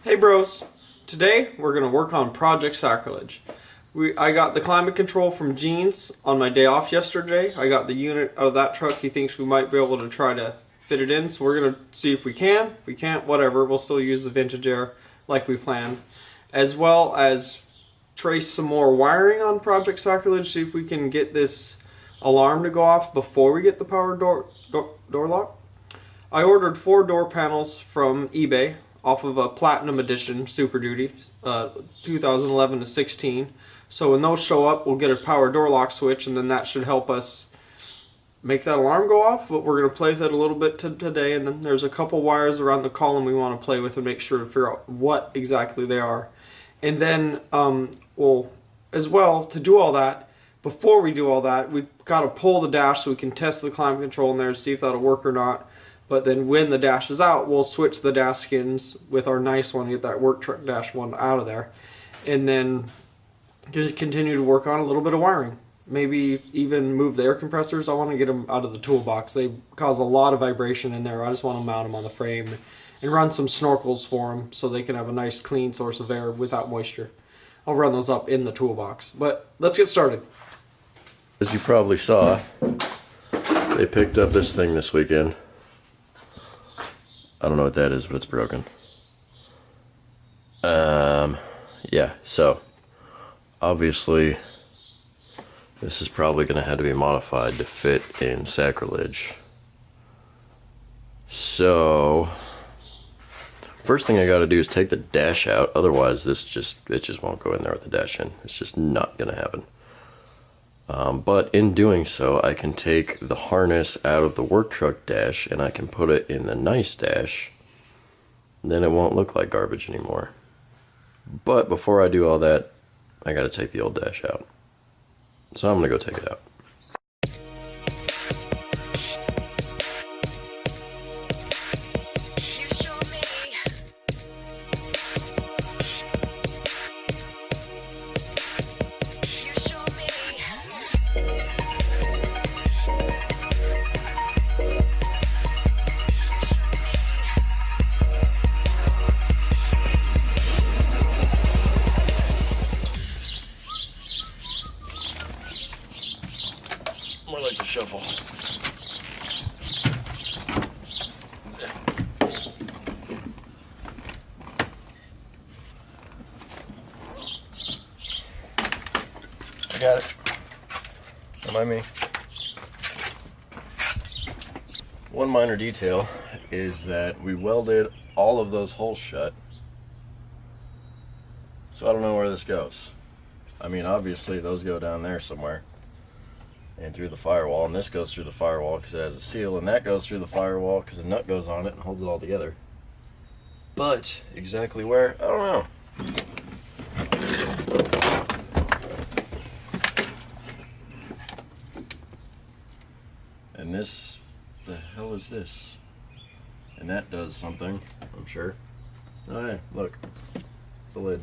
Hey bros, today we're going to work on Project Sacrilege. I got the climate control from Jeans on my day off yesterday. I got the unit out of that truck. He thinks we might be able to try to fit it in, so we're going to see if we can. If we can't, whatever, we'll still use the vintage air like we planned. As well as trace some more wiring on Project Sacrilege, see if we can get this alarm to go off before we get the power door lock. I ordered 4 door panels from eBay off of a Platinum Edition Super Duty, 2011 to 16. So when those show up, we'll get a power door lock switch, and then that should help us make that alarm go off. But we're going to play with it a little bit today, and then there's a couple wires around the column we want to play with and make sure to figure out what exactly they are. And then we'll, as well, to do all that, before we do all that, we've got to pull the dash so we can test the climate control in there to see if that'll work or not. But then when the dash is out, we'll switch the dash skins with our nice one, get that work truck dash one out of there. And then just continue to work on a little bit of wiring. Maybe even move the air compressors. I want to get them out of the toolbox. They cause a lot of vibration in there. I just want to mount them on the frame and run some snorkels for them so they can have a nice clean source of air without moisture. I'll run those up in the toolbox. But let's get started. As you probably saw, they picked up this thing this weekend. I don't know what that is, but it's broken. Yeah, so obviously this is probably going to have to be modified to fit in Sacrilege. So first thing I got to do is take the dash out. Otherwise, it just won't go in there with the dash in. It's just not going to happen. But in doing so, I can take the harness out of the work truck dash and I can put it in the nice dash. Then it won't look like garbage anymore. But before I do all that, I gotta take the old dash out. So I'm gonna go take it out. More like the shuffle. I got it. Don't mind me. One minor detail is that we welded all of those holes shut. So I don't know where this goes. I mean, obviously those go down there somewhere and through the firewall, and this goes through the firewall because it has a seal, and that goes through the firewall because a nut goes on it and holds it all together. But exactly where, I don't know. And this, the hell is this? And that does something, I'm sure. Oh yeah, look, it's a lid.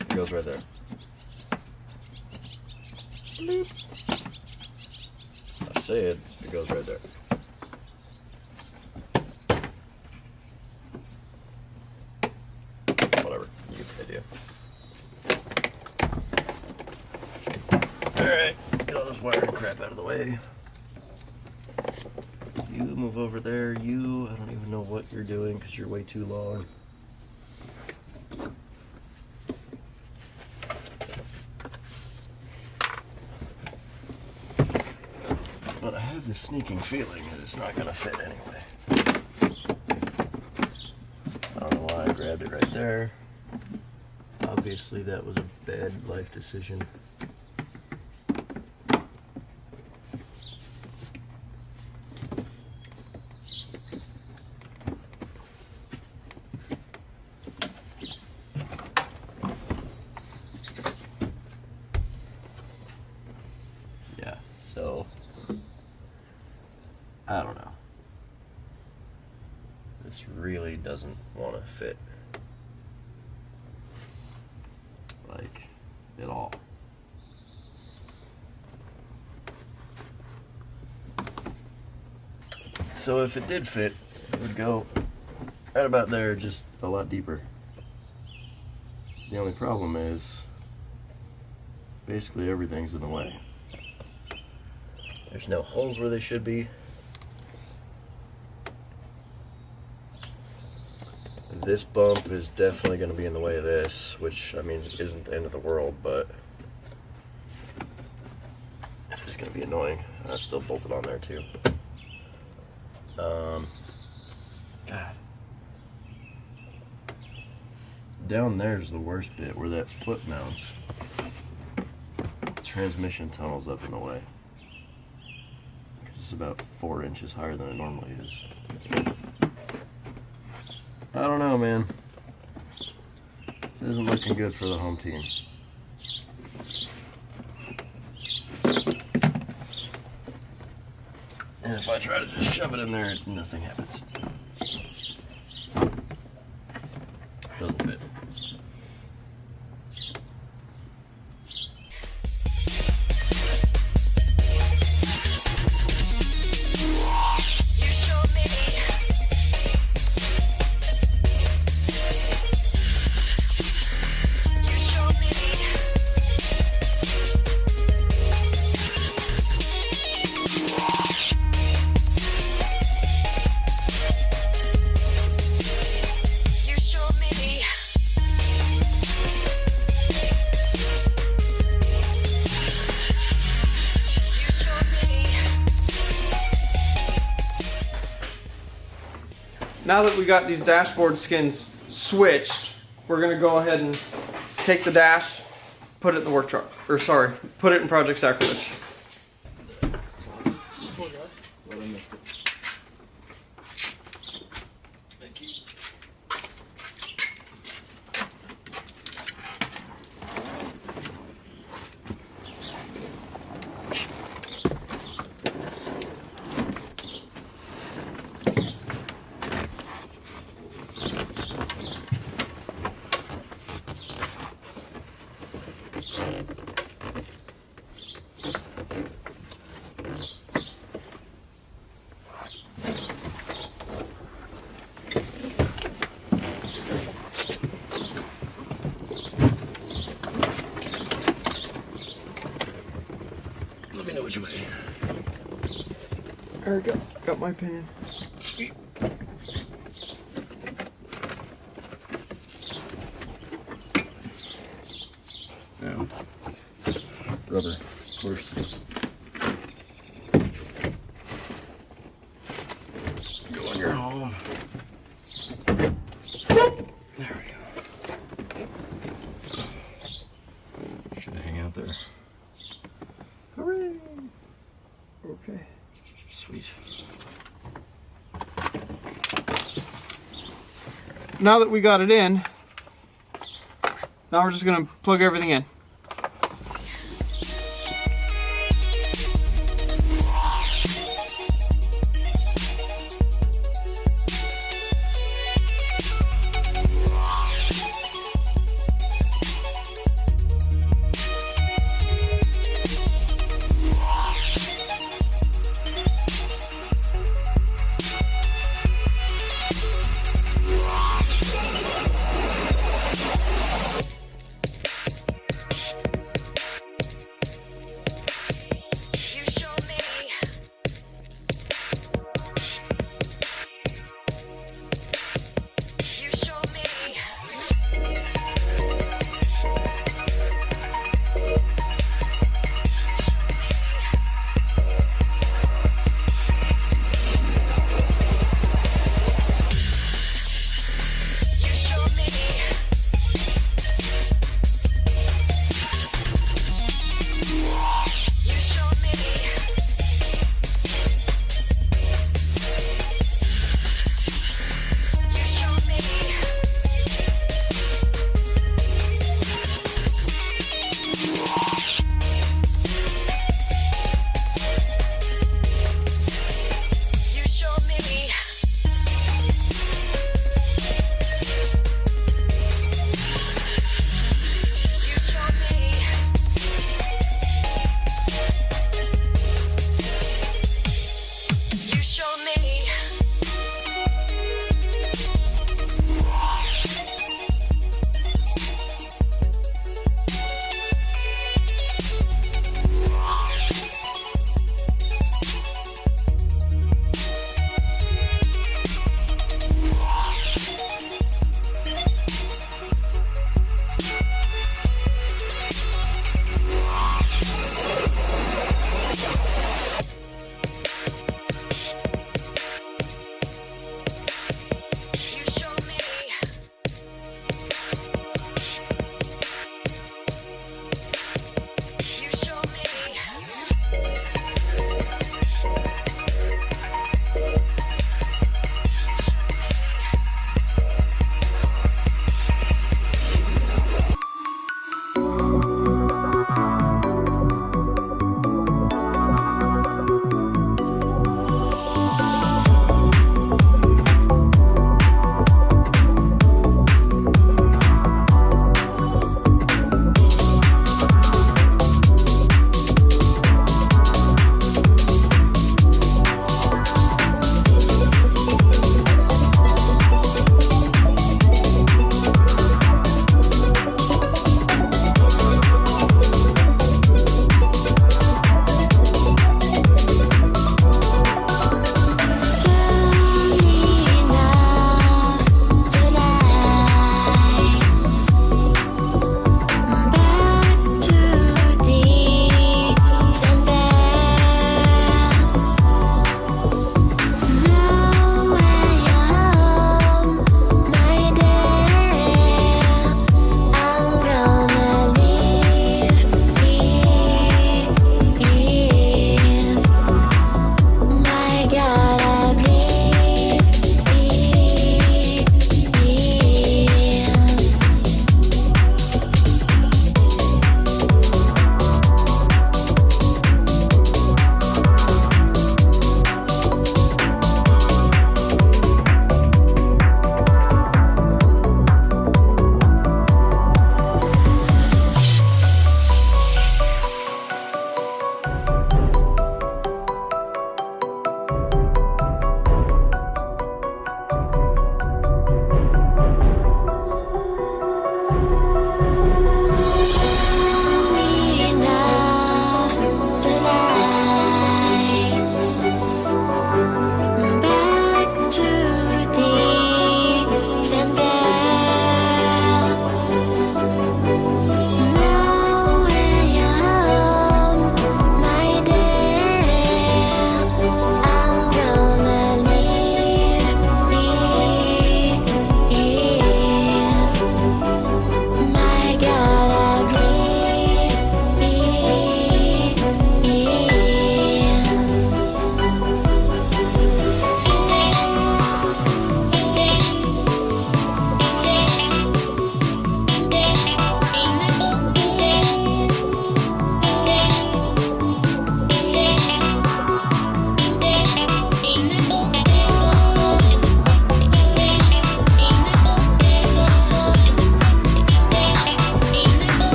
It goes right there. I said it goes right there. Whatever, you get the idea. Alright, get all this wiring crap out of the way. You move over there. You, I don't even know what you're doing because you're way too long. But I have this sneaking feeling that it's not going to fit anyway. I don't know why I grabbed it right there. Obviously that was a bad life decision. Yeah, so I don't know. This really doesn't want to fit. Like, at all. So if it did fit, it would go right about there, just a lot deeper. The only problem is basically everything's in the way. There's no holes where they should be. This bump is definitely going to be in the way of this, which, I mean, isn't the end of the world, but it's going to be annoying. I still bolted on there, too. God. Down there's the worst bit, where that foot mounts. Transmission tunnel's up in the way. It's about 4 inches higher than it normally is. I don't know, man. This isn't looking good for the home team. And if I try to just shove it in there, nothing happens. Doesn't fit. Now that we got these dashboard skins switched, we're gonna go ahead and take the dash, put it in the work truck, or sorry, put it in Project Sacrilege. Let me know which way. There we go. Got my opinion. Sweet. Now, rubber, of course. Go on your home. There we go. Should hang out there. Hooray! Okay. Sweet. Now that we got it in, now we're just gonna plug everything in.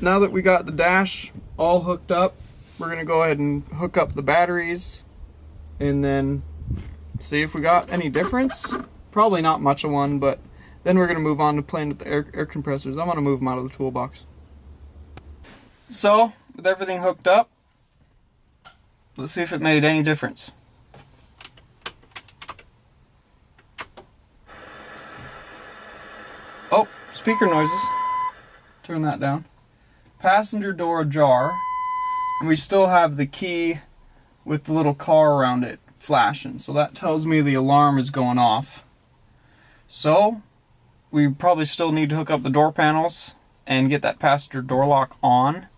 Now that we got the dash all hooked up, we're gonna go ahead and hook up the batteries and then see if we got any difference. Probably not much of one, but then we're gonna move on to playing with the air compressors. I'm gonna move them out of the toolbox. So, with everything hooked up, let's see if it made any difference. Oh, speaker noises. Turn that down. Passenger door ajar, and we still have the key with the little car around it flashing, so that tells me the alarm is going off. So we probably still need to hook up the door panels and get that passenger door lock on,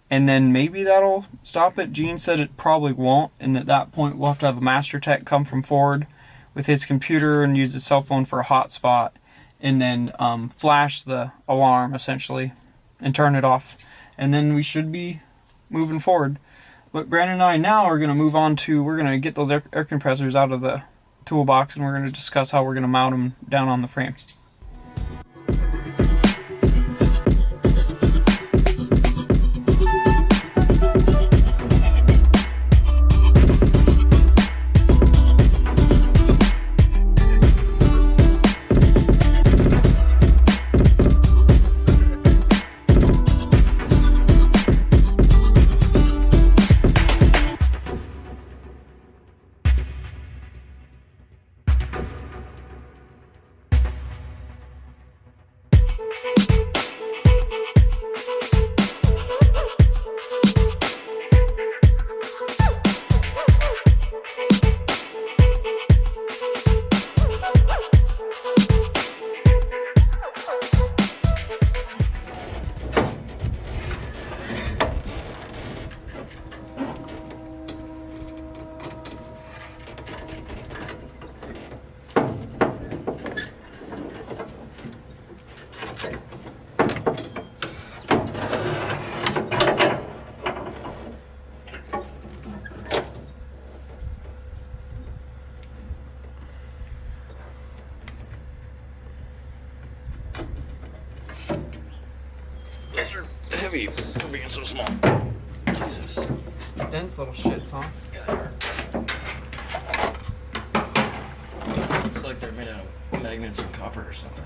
and then maybe that'll stop it. Gene said it probably won't, and at that point we'll have to have a master tech come from Ford with his computer and use his cell phone for a hotspot, and then flash the alarm essentially and turn it off, and then we should be moving forward. But Brandon and I now are going to move on to, we're going to get those air compressors out of the toolbox, and we're going to discuss how we're going to mount them down on the frame. Those are heavy for being so small. Jesus. Dense little shits, huh? Yeah, they are. It's like they're made out of magnets or copper or something.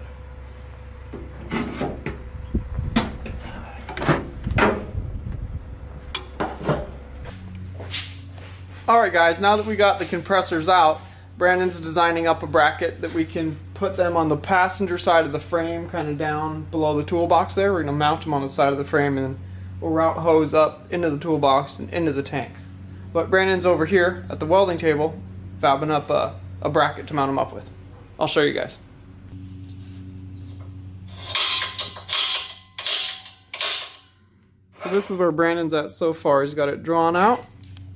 Alright guys, now that we got the compressors out, Brandon's designing up a bracket that we can put them on the passenger side of the frame, kind of down below the toolbox there. We're going to mount them on the side of the frame, and then we'll route hose up into the toolbox and into the tanks. But Brandon's over here at the welding table fabbing up a bracket to mount them up with. I'll show you guys. So this is where Brandon's at so far. He's got it drawn out.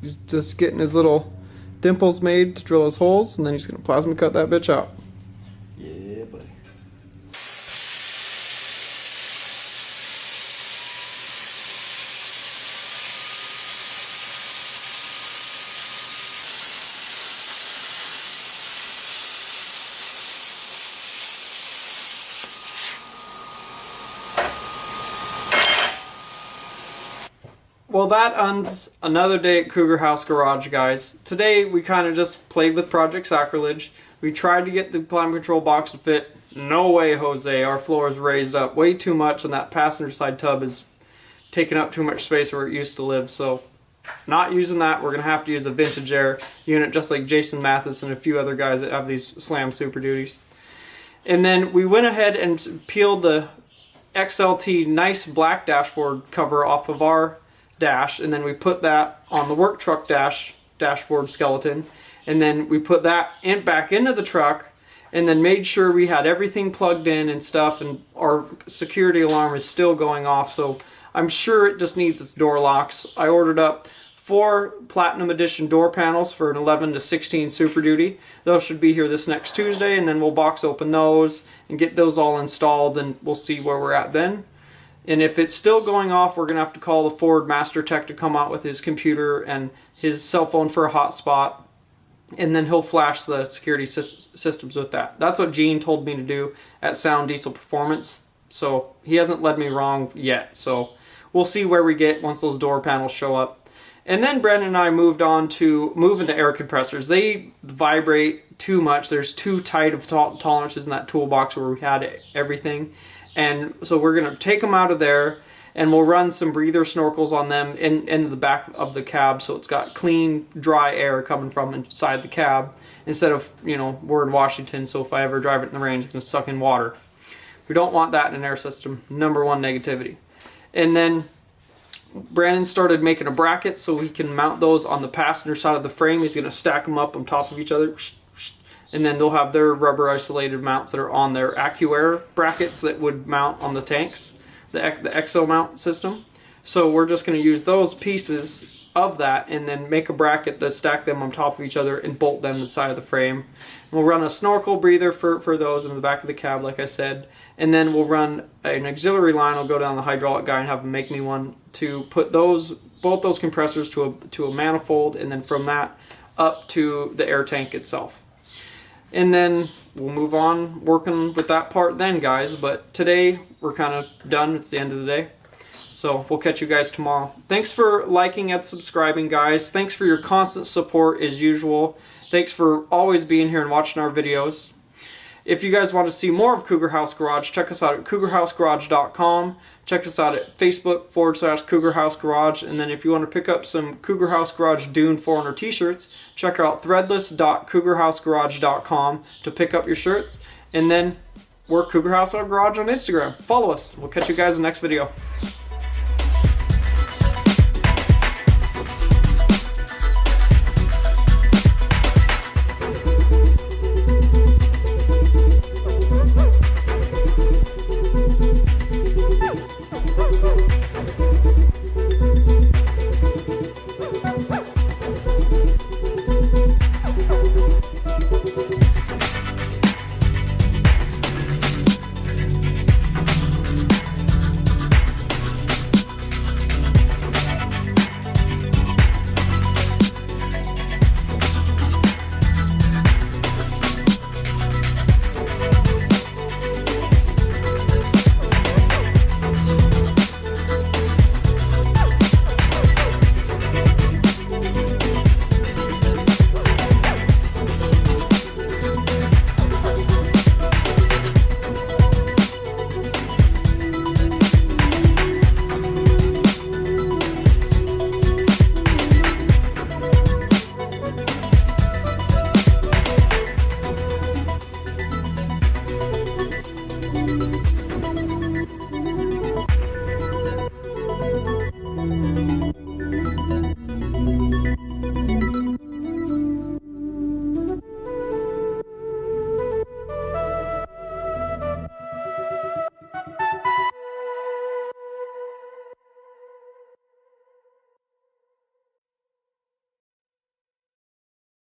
He's just getting his little dimples made to drill his holes, and then he's going to plasma cut that bitch out. Yeah, buddy. Well, that ends another day at Cougar House Garage, guys. Today we kind of just played with Project Sacrilege. We tried to get the climate control box to fit. No way, Jose. Our floor is raised up way too much, and that passenger side tub is taking up too much space where it used to live. So, not using that. We're going to have to use a vintage air unit, just like Jason Mathis and a few other guys that have these Slam Super Duties. And then we went ahead and peeled the XLT nice black dashboard cover off of our dash, and then we put that on the work truck dashboard skeleton, and then we put that back into the truck, and then made sure we had everything plugged in and stuff, and our security alarm is still going off. So I'm sure it just needs its door locks. I ordered up 4 Platinum Edition door panels for an 11 to 16 Super Duty. Those should be here this next Tuesday, and then we'll box open those and get those all installed, and we'll see where we're at then. And if it's still going off, we're going to have to call the Ford Master Tech to come out with his computer and his cell phone for a hotspot, and then he'll flash the security systems with that. That's what Gene told me to do at Sound Diesel Performance, so he hasn't led me wrong yet. So we'll see where we get once those door panels show up. And then Brandon and I moved on to moving the air compressors. They vibrate too much. There's too tight of tolerances in that toolbox where we had everything. And so we're going to take them out of there, and we'll run some breather snorkels on them in the back of the cab, so it's got clean, dry air coming from inside the cab instead of, you know, we're in Washington, so if I ever drive it in the rain, it's going to suck in water. We don't want that in an air system. Number one negativity. And then Brandon started making a bracket so he can mount those on the passenger side of the frame. He's going to stack them up on top of each other, and then they'll have their rubber isolated mounts that are on their AccuAir brackets that would mount on the tanks, the EXO mount system. So we're just going to use those pieces of that and then make a bracket to stack them on top of each other and bolt them to the side of the frame. And we'll run a snorkel breather for those in the back of the cab, like I said. And then we'll run an auxiliary line. I'll go down to the hydraulic guy and have him make me one to put both those compressors to a manifold, and then from that up to the air tank itself. And then we'll move on working with that part then, guys. But today we're kind of done. It's the end of the day. So we'll catch you guys tomorrow. Thanks for liking and subscribing, guys. Thanks for your constant support as usual. Thanks for always being here and watching our videos. If you guys want to see more of Cougar House Garage, check us out at cougarhousegarage.com. Check us out at Facebook.com/Cougar House Garage. And then if you want to pick up some Cougar House Garage Dune 400 t-shirts, check out threadless.cougarhousegarage.com to pick up your shirts. And then we're Cougar House Garage on Instagram. Follow us. We'll catch you guys in the next video.